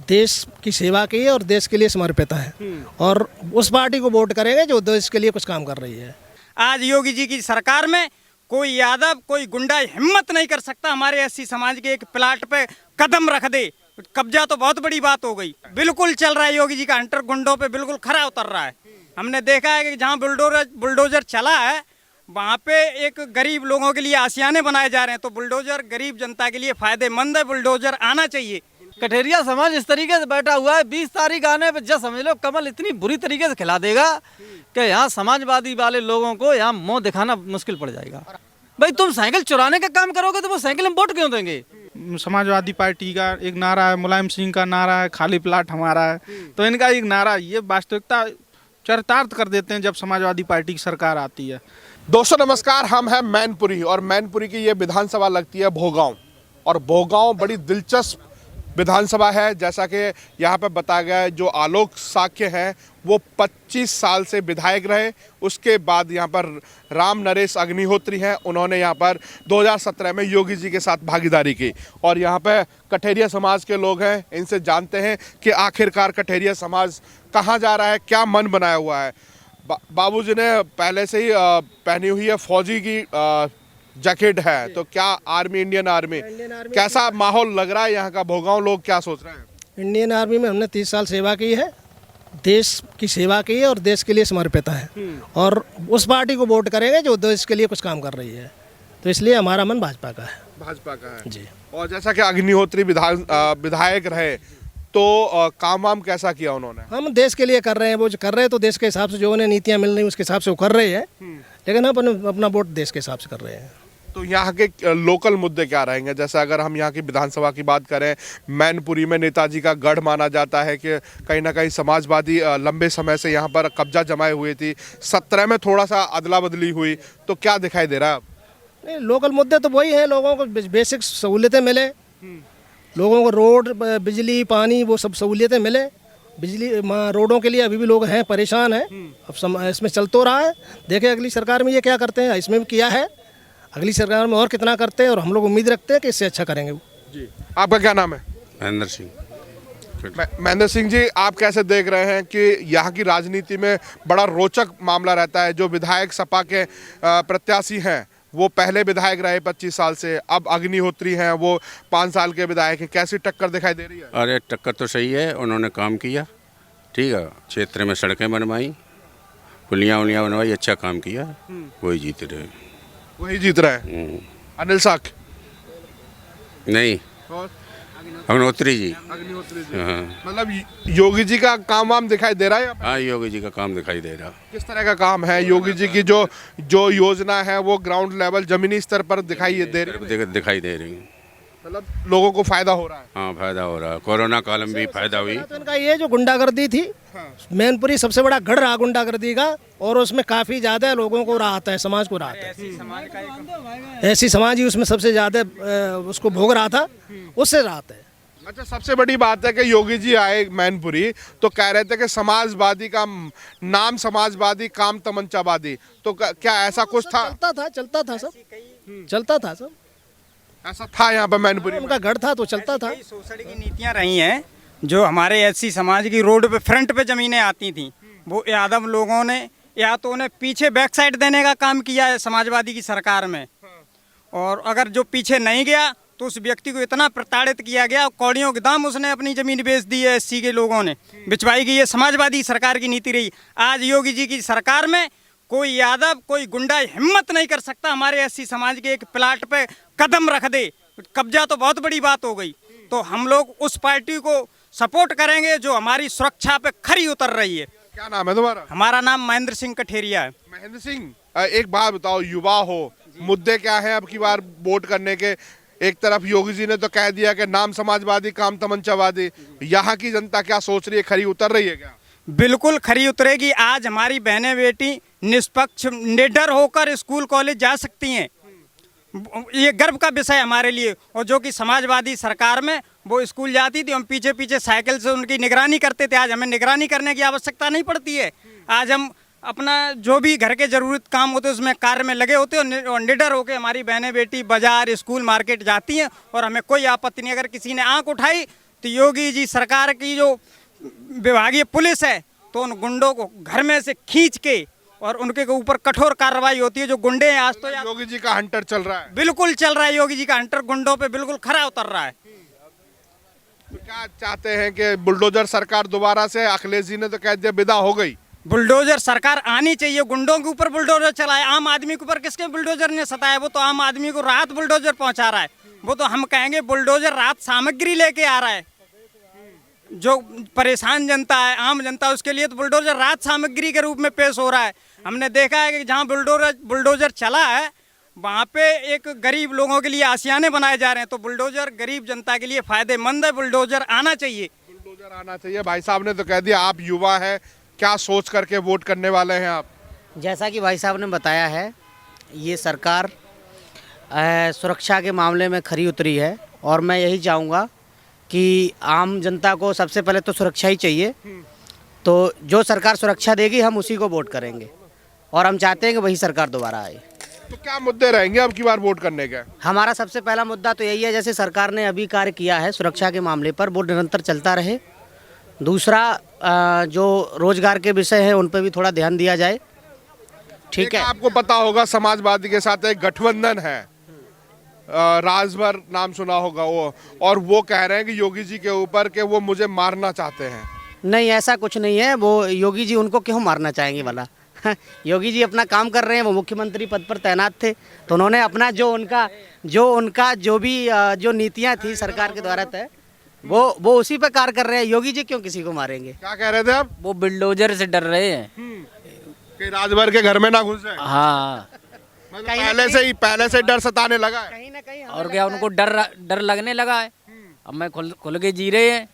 देश की सेवा की है और देश के लिए समर्पित है और उस पार्टी को वोट करेंगे जो देश के लिए कुछ काम कर रही है। आज योगी जी की सरकार में कोई यादव कोई गुंडा हिम्मत नहीं कर सकता हमारे एससी समाज के एक प्लाट पे कदम रख दे। कब्जा तो बहुत बड़ी बात हो गई। बिल्कुल चल रहा है योगी जी का हंटर गुंडों पे बिल्कुल खरा उतर रहा है। हमने देखा है कि जहाँ बुलडोजर चला है वहाँ पे एक गरीब लोगों के लिए आशियाने बनाए जा रहे हैं, तो बुलडोजर गरीब जनता के लिए फायदेमंद है, बुलडोजर आना चाहिए। कठेरिया समाज इस तरीके से बैठा हुआ है, 20 तारीख आने पे जब समझ लो कमल इतनी बुरी तरीके से खिला देगा कि यहाँ समाजवादी वाले लोगों को यहाँ मुंह दिखाना मुश्किल पड़ जाएगा। भाई तुम साइकिल चुराने का काम करोगे तो वो साइकिल हम वोट क्यों देंगे? समाजवादी पार्टी का एक नारा है, मुलायम सिंह का नारा है, खाली प्लाट हमारा है, तो इनका एक नारा ये वास्तविकता चरितार्थ कर देते हैं जब समाजवादी पार्टी की सरकार आती है। दोस्तों नमस्कार, हम हैं मैनपुरी और मैनपुरी की ये विधानसभा लगती है भोगांव और भोगांव बड़ी दिलचस्प विधानसभा है। जैसा कि यहाँ पे बताया गया है, जो आलोक साक्य हैं वो 25 साल से विधायक रहे। उसके बाद यहाँ पर राम नरेश अग्निहोत्री हैं, उन्होंने यहाँ पर 2017 में योगी जी के साथ भागीदारी की और यहाँ पे कठेरिया समाज के लोग हैं। इनसे जानते हैं कि आखिरकार कठेरिया समाज कहाँ जा रहा है, क्या मन बनाया हुआ है। बाबूजी ने पहले से ही पहनी हुई है फौजी की जैकेट है, तो क्या आर्मी इंडियन आर्मी कैसा माहौल लग रहा है यहाँ का? भोगांव लोग क्या सोच रहे हैं? इंडियन आर्मी में हमने 30 साल सेवा की है, देश की सेवा की है और देश के लिए समर्पित है और उस पार्टी को वोट करेंगे जो देश के लिए कुछ काम कर रही है, तो इसलिए हमारा मन भाजपा का है। भाजपा का है जी। और जैसा कि अग्निहोत्री विधायक रहे तो काम वाम कैसा किया उन्होंने? हम देश के लिए कर रहे हैं, वो जो कर रहे हैं तो देश के हिसाब से जो उन्हें नीतियाँ मिल रही उसके हिसाब से वो कर रहे हैं, लेकिन हम अपना वोट देश के हिसाब से कर रहे हैं। तो यहाँ के लोकल मुद्दे क्या रहेंगे? जैसे अगर हम यहाँ की विधानसभा की बात करें, मैनपुरी में नेताजी का गढ़ माना जाता है कि कहीं ना कहीं समाजवादी लंबे समय से यहाँ पर कब्जा जमाए हुए थी। 17 में थोड़ा सा अदला बदली हुई, तो क्या दिखाई दे रहा है? नहीं, लोकल मुद्दे तो वही हैं, लोगों को बेसिक सहूलियतें मिले, लोगों को रोड बिजली पानी वो सब सहूलियतें मिले। बिजली रोडों के लिए अभी भी लोग हैं परेशान हैं। अब इसमें चल तो रहा है, देखें अगली सरकार में ये क्या करते हैं। इसमें भी किया है, अगली सरकार में और कितना करते हैं और हम लोग उम्मीद रखते हैं कि इससे अच्छा करेंगे वो। जी, आपका क्या नाम है? महेंद्र सिंह। महेंद्र सिंह जी, आप कैसे देख रहे हैं कि यहाँ की राजनीति में बड़ा रोचक मामला रहता है? जो विधायक सपा के प्रत्याशी हैं वो पहले विधायक रहे 25 साल से, अब अग्निहोत्री हैं वो 5 साल के विधायक हैं। कैसी टक्कर दिखाई दे रही है? अरे टक्कर तो सही है, उन्होंने काम किया, ठीक है, क्षेत्र में सड़कें बनवाई, पुलियाँ उलियाँ बनवाई, अच्छा काम किया, वही जीत रहे। वही जीत रहे हैं? अनिल साख नहीं, और अग्निहोत्री जी। अग्निहोत्री जी। हाँ मतलब योगी जी का काम वाम दिखाई दे रहा है? हाँ, योगी जी का काम दिखाई दे रहा। किस तरह का काम है योगी जी की? जो योजना है वो ग्राउंड लेवल जमीनी स्तर पर दिखाई दे रही है? दिखाई दे रही, मतलब लोगों को फायदा हो रहा है? हाँ फायदा हो रहा है, कोरोना काल में भी फायदा हुई। तो इनका ये जो गुंडागर्दी थी, मैनपुरी सबसे बड़ा गढ़ रहा गुंडागर्दी का और उसमें काफ़ी ज़्यादा लोगों को राहत है, समाज को राहत है। ऐसी समाज ही उसमें सबसे ज़्यादा उसको भोग रहा था, उससे राहत है। अच्छा, सबसे बड़ी बात है कि योगी जी आए मैनपुरी तो कह रहे थे कि समाजवादी का नाम समाजवादी, काम तमंचावादी, तो क्या ऐसा कुछ था? चलता था सब ऐसा था यहाँ पर मैनपुरी में? उनका गढ़ था तो चलता था। शोषण की नीतियाँ रही हैं जो हमारे एससी समाज की रोड पे फ्रंट पे जमीनें आती थी, वो यादव लोगों ने या तो उन्हें पीछे बैक साइड देने का काम किया है समाजवादी की सरकार में, और अगर जो पीछे नहीं गया तो उस व्यक्ति को इतना प्रताड़ित किया गया, कौड़ियों के दाम उसने अपनी ज़मीन बेच दी है एससी के लोगों ने, बिचवाई गई। ये समाजवादी सरकार की नीति रही। आज योगी जी की सरकार में कोई यादव कोई गुंडा हिम्मत नहीं कर सकता हमारे एससी समाज के एक प्लाट पे कदम रख दे। कब्जा तो बहुत बड़ी बात हो गई, तो हम लोग उस पार्टी को सपोर्ट करेंगे जो हमारी सुरक्षा पे खरी उतर रही है। क्या नाम है तुम्हारा? हमारा नाम महेंद्र सिंह कठेरिया है। महेंद्र सिंह, एक बात बताओ, युवा हो, मुद्दे क्या है अब की बार वोट करने के? एक तरफ योगी जी ने तो कह दिया कि नाम समाजवादी, काम तमंचावादी, यहाँ की जनता क्या सोच रही है? खरी उतर रही है क्या? बिल्कुल खरी उतरेगी। आज हमारी बहनें बेटी निष्पक्ष निडर होकर स्कूल कॉलेज जा सकती हैं, ये गर्व का विषय हमारे लिए। और जो कि समाजवादी सरकार में वो स्कूल जाती थी, हम पीछे पीछे साइकिल से उनकी निगरानी करते थे, आज हमें निगरानी करने की आवश्यकता नहीं पड़ती है। आज हम अपना जो भी घर के ज़रूरत काम होते हैं उसमें कार्य में लगे होते हैं और निडर होकर हमारी बहनें बेटी बाजार स्कूल मार्केट जाती हैं और हमें कोई आपत्ति नहीं। अगर किसी ने आंख उठाई तो योगी जी सरकार की जो विभागीय पुलिस है तो उन गुंडों को घर में से खींच के और उनके ऊपर कठोर कार्रवाई होती है। जो गुंडे हैं आज तो योगी जी का हंटर चल रहा है। बिल्कुल चल रहा है, योगी जी का हंटर गुंडों पे बिल्कुल खरा उतर रहा है। तो क्या चाहते हैं कि बुलडोजर सरकार दोबारा से? अखिलेश जी ने तो कह दिया विदा हो गई। बुलडोजर सरकार आनी चाहिए, गुंडों के ऊपर बुलडोजर चलाए, आम आदमी के ऊपर किसके बुलडोजर ने सताया? वो तो आम आदमी को राहत बुलडोजर पहुंचा रहा है। वो तो हम कहेंगे बुलडोजर राहत सामग्री लेके आ रहा है। जो परेशान जनता है, आम जनता, उसके लिए तो बुलडोजर राहत सामग्री के रूप में पेश हो रहा है। हमने देखा है कि जहाँ बुलडोजर चला है वहाँ पे एक गरीब लोगों के लिए आशियाने बनाए जा रहे हैं। तो बुलडोजर गरीब जनता के लिए फायदेमंद है, बुलडोजर आना चाहिए। बुलडोजर आना चाहिए। भाई साहब ने तो कह दिया। आप युवा हैं, क्या सोच करके वोट करने वाले हैं आप? जैसा कि भाई साहब ने बताया है, ये सरकार सुरक्षा के मामले में खरी उतरी है और मैं यही चाहूँगा कि आम जनता को सबसे पहले तो सुरक्षा ही चाहिए। तो जो सरकार सुरक्षा देगी हम उसी को वोट करेंगे और हम चाहते हैं कि वही सरकार दोबारा आए। तो क्या मुद्दे रहेंगे अब की बार वोट करने के? हमारा सबसे पहला मुद्दा तो यही है, जैसे सरकार ने अभी कार्य किया है सुरक्षा के मामले पर, वो निरंतर चलता रहे। दूसरा, जो रोजगार के विषय है उन पर भी थोड़ा ध्यान दिया जाए। ठीक है, आपको पता होगा समाजवादी के साथ एक गठबंधन है, राजभर नाम सुना होगा वो, और वो कह रहे हैं कि योगी जी के ऊपर कि वो मुझे मारना चाहते हैं। नहीं, ऐसा कुछ नहीं है। वो योगी जी उनको क्यों मारना चाहेंगे भला? योगी जी अपना काम कर रहे हैं, वो मुख्यमंत्री पद पर तैनात थे तो उन्होंने अपना जो नीतियां थी सरकार के द्वारा तय, वो उसी पर कार्य कर रहे हैं। योगी जी क्यों किसी को मारेंगे? क्या कह रहे थे आप? वो बुलडोजर से डर रहे हैं कि राजभर के घर में ना घुसे। हाँ, मतलब पहले से डर सताने लगा है। कहीं ना कहीं और क्या उनको डर लगने लगा है। अब मैं खुल के जी रहे हैं,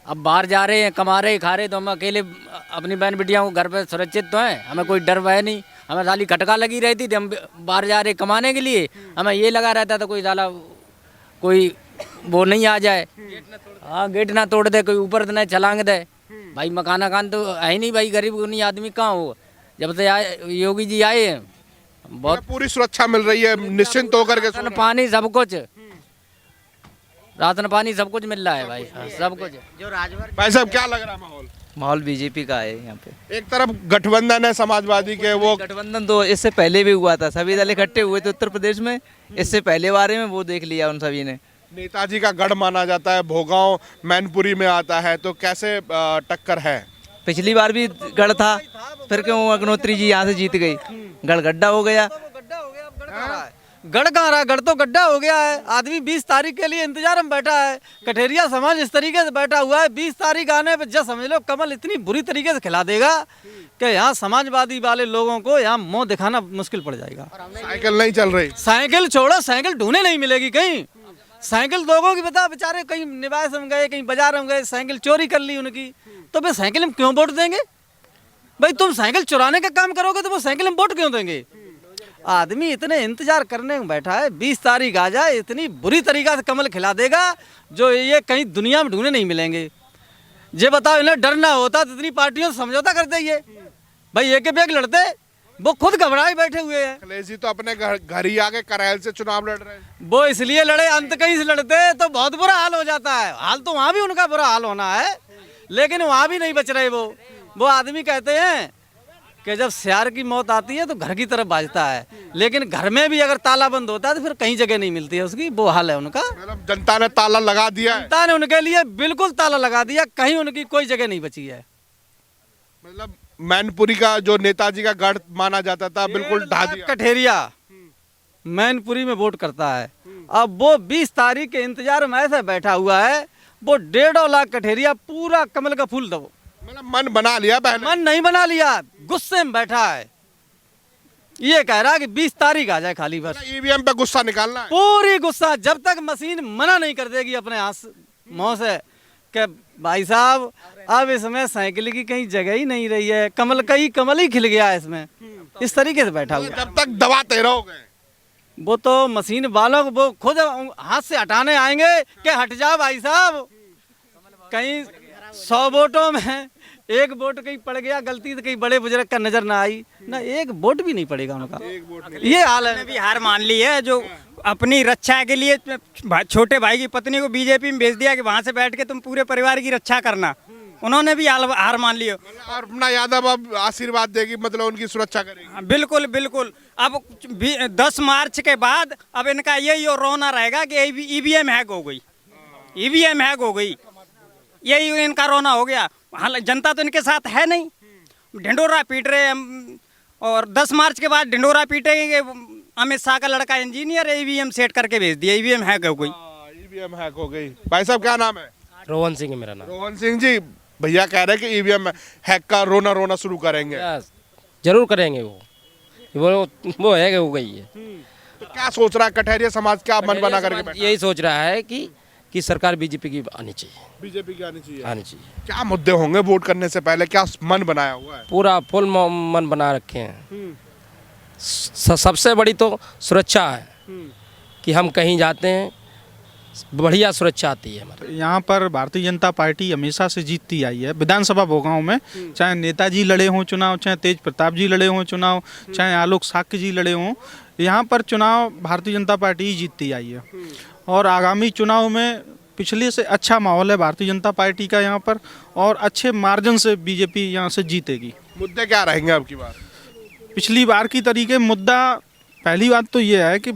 अब बाहर जा रहे हैं, कमा रहे खा रहे, तो हम अकेले अपनी बहन बिटियाओं को घर पे सुरक्षित तो हैं, हमें कोई डर है नहीं। हमें साली खटका लगी रहती थी, हम बाहर जा रहे कमाने के लिए, हमें ये लगा रहता था कोई साला कोई वो नहीं आ जाए, हाँ गेट ना तोड़ दे, कोई ऊपर न छलांग दे। भाई मकान तो है ही नहीं भाई, गरीब नहीं आदमी कहाँ हो। जब से आए योगी जी आए हैं बहुत पूरी सुरक्षा मिल रही है, निश्चिंत होकर के राशन पानी सब कुछ, राशन पानी सब कुछ मिल रहा है भाई, सब कुछ। जो राजभर भाई साहब क्या लग रहा है माहौल बीजेपी का है यहाँ पे। एक तरफ गठबंधन है समाजवादी के, वो गठबंधन तो इससे पहले भी हुआ था, सभी दल इकट्ठे हुए थे उत्तर प्रदेश में, इससे पहले बारे में वो देख लिया उन सभी ने। नेताजी का गढ़ माना जाता है, भोगांव मैनपुरी में आता है, तो कैसे टक्कर है? पिछली बार भी गढ़ था, फिर क्यों अग्नोत्री जी यहाँ से जीत गई? गढ़ गड्ढा हो गया। गढ़ कहाँ रहा? गढ़ तो गड्ढा हो गया है। आदमी 20 तारीख के लिए इंतजार में बैठा है। कठेरिया समाज इस तरीके से बैठा हुआ है, 20 तारीख आने पे जब समझ लो कमल इतनी बुरी तरीके से खिला देगा कि यहाँ समाजवादी वाले लोगों को यहाँ मुंह दिखाना मुश्किल पड़ जाएगा। साइकिल नहीं चल रही। साइकिल छोड़ो, साइकिल ढूंढने नहीं मिलेगी कहीं। साइकिल लोगों की बता, बेचारे कहीं निवास में गए, कहीं बाजार में गए, साइकिल चोरी कर ली उनकी, तो फिर साइकिल हम क्यों वोट देंगे? भाई तुम साइकिल चुराने का काम करोगे तो वो साइकिल हम वोट क्यों देंगे? आदमी इतने इंतजार करने में बैठा है, 20 तारीख आ जाए, इतनी बुरी तरीका से कमल खिला देगा जो ये कहीं दुनिया में ढूंढने नहीं मिलेंगे। ये बताओ, इन्हें डर ना होता तो इतनी पार्टियों से समझौता करते ये भाई, एक एक लड़ते, वो खुद घबराए बैठे हुए हैं। अखिलेश जी तो अपने घर ही आके करैल से चुनाव लड़ रहे हैं। वो इसलिए लड़े, अंत कहीं से लड़ते तो बहुत बुरा हाल हो जाता है। हाल तो वहाँ भी उनका बुरा हाल होना है, लेकिन वहाँ भी नहीं बच रहे। वो आदमी कहते हैं कि जब सियार की मौत आती है तो घर की तरफ भाजता है, लेकिन घर में भी अगर ताला बंद होता है तो फिर कहीं जगह नहीं मिलती है उसकी। वो हाल है उनका। मतलब जनता ने ताला लगा दिया है। जनता ने उनके लिए बिल्कुल ताला लगा दिया, कहीं उनकी कोई जगह नहीं बची है। मतलब मैनपुरी का जो नेताजी का गढ़ माना जाता था, बिल्कुल ढा दिया। कठेरिया मैनपुरी में वोट करता है। अब वो 20 तारीख के इंतजार में ऐसा बैठा हुआ है, वो 1.5 लाख कठेरिया पूरा कमल का फूल दबो। मतलब मन बना लिया पहले। मन नहीं बना लिया, गुस्से में बैठा है। ये कह रहा है कि 20 तारीख आ जाए खाली बस। ईवीएम पे गुस्सा निकालना है। पूरी गुस्सा, जब तक मशीन मना नहीं कर देगी अपने मुंह से कि भाई साहब अब इसमें साइकिल की कहीं जगह ही नहीं रही है, कमल ही खिल गया है इसमें, इस तरीके से बैठा हुआ। जब तक दबाते रहोगे वो तो मशीन वालों को वो खुद हाथ से हटाने आएंगे कि हट जाओ भाई साहब। कहीं 100 वोटों में एक वोट कहीं पड़ गया गलती, तो कहीं बड़े बुजुर्ग का नजर ना आई ना, एक वोट भी नहीं पड़ेगा उनका। ये हाल है। भी हार मान ली है। जो अपनी रक्षा के लिए छोटे भाई की पत्नी को बीजेपी में भेज दिया कि वहाँ से बैठ के तुम पूरे परिवार की रक्षा करना। उन्होंने भी हार मान लियो। अपना यादव अब आशीर्वाद देगी, मतलब उनकी सुरक्षा करेगी। बिल्कुल बिल्कुल। अब 10 मार्च के बाद अब इनका यही और रोना रहेगा कि ईवीएम हैक हो गई, ईवीएम हैक हो गई, यही इनका रोना हो गया। हालांकि जनता तो इनके साथ है नहीं, ढिंडोरा पीट रहे हम। और 10 मार्च के बाद ढिंडोरा पीटेंगे। अमित शाह का लड़का इंजीनियर ईवीएम सेट करके भेज दिया, ईवीएम हैक हो गई। ईवीएम हैक हो गई। भाई साहब क्या नाम है? रोहन सिंह है मेरा नाम। रोहन सिंह जी, भैया कह रहे हैं कि ईवीएम हैक का रोना शुरू करेंगे। जरूर करेंगे वो है हो गई है। तो क्या सोच रहा है कठहरिया समाज, क्या मन बना करके बैठा? यही सोच रहा है कि सरकार बीजेपी की आनी चाहिए, बीजेपी की आनी चाहिए। क्या मुद्दे होंगे वोट करने से पहले, क्या मन बनाया हुआ है? पूरा फुल मन बना रखे हैं। सबसे बड़ी तो सुरक्षा है कि हम कहीं जाते हैं बढ़िया सुरक्षा आती है हमारे। यहाँ पर भारतीय जनता पार्टी हमेशा से जीतती आई है। विधानसभा भोगांव में चाहे नेताजी लड़े हों चुनाव, चाहे तेज प्रताप जी लड़े हों चुनाव, चाहे आलोक साक्य जी लड़े हों, यहाँ पर चुनाव भारतीय जनता पार्टी ही जीतती आई है। और आगामी चुनाव में पिछले से अच्छा माहौल है भारतीय जनता पार्टी का यहाँ पर, और अच्छे मार्जिन से बीजेपी यहाँ से जीतेगी। मुद्दे क्या रहेंगे अब की बार? पिछली बार की तरीके मुद्दा, पहली बात तो ये है कि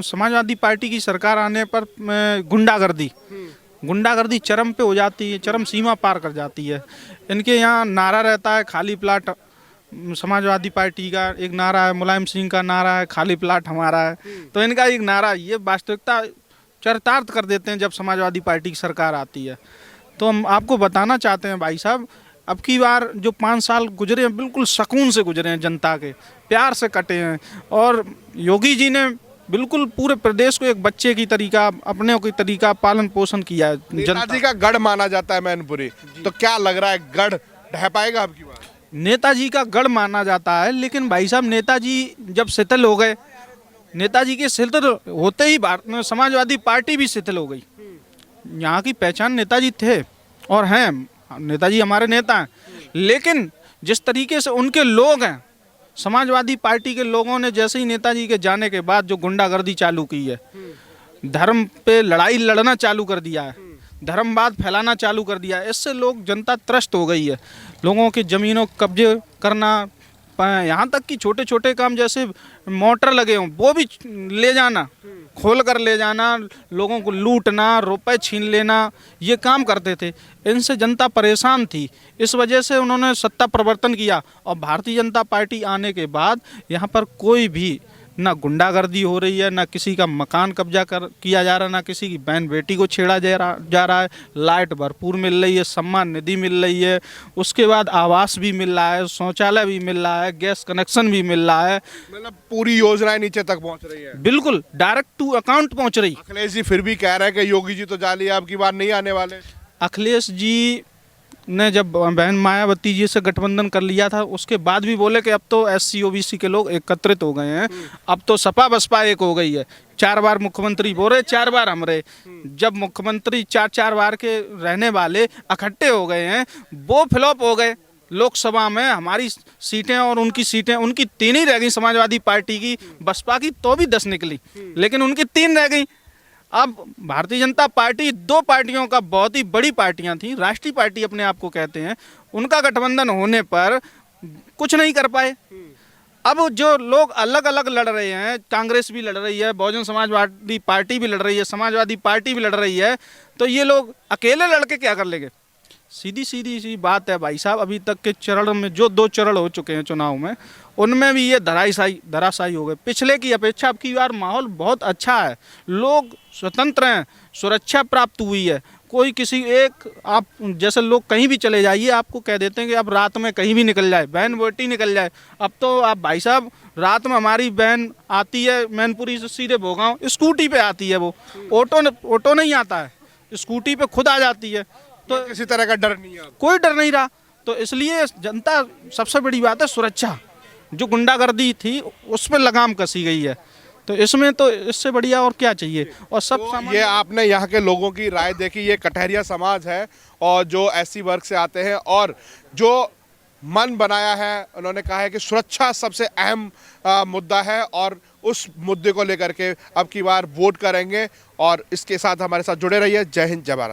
समाजवादी पार्टी की सरकार आने पर गुंडागर्दी चरम पे हो जाती है, चरम सीमा पार कर जाती है। इनके यहाँ नारा रहता है खाली प्लाट, समाजवादी पार्टी का एक नारा है, मुलायम सिंह का नारा है खाली प्लाट हमारा है। तो इनका एक नारा, ये वास्तविकता चरितार्थ कर देते हैं जब समाजवादी पार्टी की सरकार आती है। तो हम आपको बताना चाहते हैं भाई साहब, अब की बार जो 5 साल गुजरे हैं बिल्कुल सुकून से गुजरे हैं, जनता के प्यार से कटे हैं। और योगी जी ने बिल्कुल पूरे प्रदेश को एक बच्चे की तरीका, अपने की तरीका पालन पोषण किया है। नेताजी का गढ़ माना जाता है मैनपुरी, तो क्या लग रहा है गढ़ ढह पाएगा अब की बार? नेताजी का गढ़ माना जाता है, लेकिन भाई साहब नेताजी जब शिथिल हो गए, नेताजी के शिथिल होते ही समाजवादी पार्टी भी शिथिल हो गई। यहाँ की पहचान नेताजी थे और हैं, नेताजी हमारे नेता हैं, लेकिन जिस तरीके से उनके लोग हैं, समाजवादी पार्टी के लोगों ने जैसे ही नेताजी के जाने के बाद जो गुंडागर्दी चालू की है, धर्म पे लड़ाई लड़ना चालू कर दिया है, धर्मवाद फैलाना चालू कर दिया है, इससे लोग जनता त्रस्त हो गई है। लोगों के ज़मीनों कब्जे करना, यहाँ तक कि छोटे छोटे काम जैसे मोटर लगे हों वो भी ले जाना, खोल कर ले जाना, लोगों को लूटना, रुपए छीन लेना, ये काम करते थे। इनसे जनता परेशान थी, इस वजह से उन्होंने सत्ता परिवर्तन किया। और भारतीय जनता पार्टी आने के बाद यहाँ पर कोई भी ना गुंडागर्दी हो रही है, ना किसी का मकान कब्जा किया जा रहा है, ना किसी की बहन बेटी को छेड़ा जा रहा है। लाइट भरपूर मिल रही है, सम्मान निधि मिल रही है, उसके बाद आवास भी मिल रहा है, शौचालय भी मिल रहा है, गैस कनेक्शन भी मिल रहा है। मतलब पूरी योजनाएं नीचे तक पहुंच रही है, बिल्कुल डायरेक्ट टू अकाउंट पहुंच रही। अखिलेश जी फिर भी कह रहे हैं कि योगी जी तो जाली अब की बार नहीं आने वाले। अखिलेश जी ने जब बहन मायावती जी से गठबंधन कर लिया था, उसके बाद भी बोले कि अब तो SC OBC के लोग एकत्रित हो गए हैं, अब तो सपा बसपा एक हो गई है। 4 बार मुख्यमंत्री बोले, 4 बार हम रहे। जब मुख्यमंत्री 4 बार के रहने वाले इकट्ठे हो गए हैं, वो फ्लॉप हो गए। लोकसभा में हमारी सीटें और उनकी सीटें, उनकी 3 ही रह गई समाजवादी पार्टी की, बसपा की तो भी 10 निकली, लेकिन उनकी 3 रह गई। अब भारतीय जनता पार्टी 2 पार्टियों का, बहुत ही बड़ी पार्टियां थी, राष्ट्रीय पार्टी अपने आप को कहते हैं, उनका गठबंधन होने पर कुछ नहीं कर पाए। अब जो लोग अलग अलग लड़ रहे हैं, कांग्रेस भी लड़ रही है, बहुजन समाजवादी पार्टी भी लड़ रही है, समाजवादी पार्टी भी लड़ रही है, तो ये लोग अकेले लड़के क्या कर लेंगे? सीधी सी बात है भाई साहब। अभी तक के चरण में जो 2 चरण हो चुके हैं चुनाव में, उनमें भी ये धराशायी हो गए। पिछले की अपेक्षा अब की बार माहौल बहुत अच्छा है, लोग स्वतंत्र हैं, सुरक्षा प्राप्त हुई है। कोई किसी एक, आप जैसे लोग कहीं भी चले जाइए, आपको कह देते हैं कि अब रात में कहीं भी निकल जाए, बहन बेटी निकल जाए। अब तो आप भाई साहब, रात में हमारी बहन आती है मैनपुरी से सीधे भोगांव, स्कूटी पे आती है, वो ऑटो नहीं आता है, स्कूटी पे खुद आ जाती है। तो किसी तरह का डर नहीं है, कोई डर नहीं रहा। तो इसलिए जनता, सबसे बड़ी बात है सुरक्षा, जो गुंडागर्दी थी उस पर लगाम कसी गई है। तो इसमें तो इससे बढ़िया और क्या चाहिए। और सब तो ये आपने यहाँ के लोगों की राय देखी, ये कटहरिया समाज है और जो SC वर्ग से आते हैं और जो मन बनाया है। उन्होंने कहा है कि सुरक्षा सबसे अहम मुद्दा है और उस मुद्दे को लेकर के अब की बार वोट करेंगे। और इसके साथ हमारे साथ जुड़े रहिए। जय हिंद, जय भारत।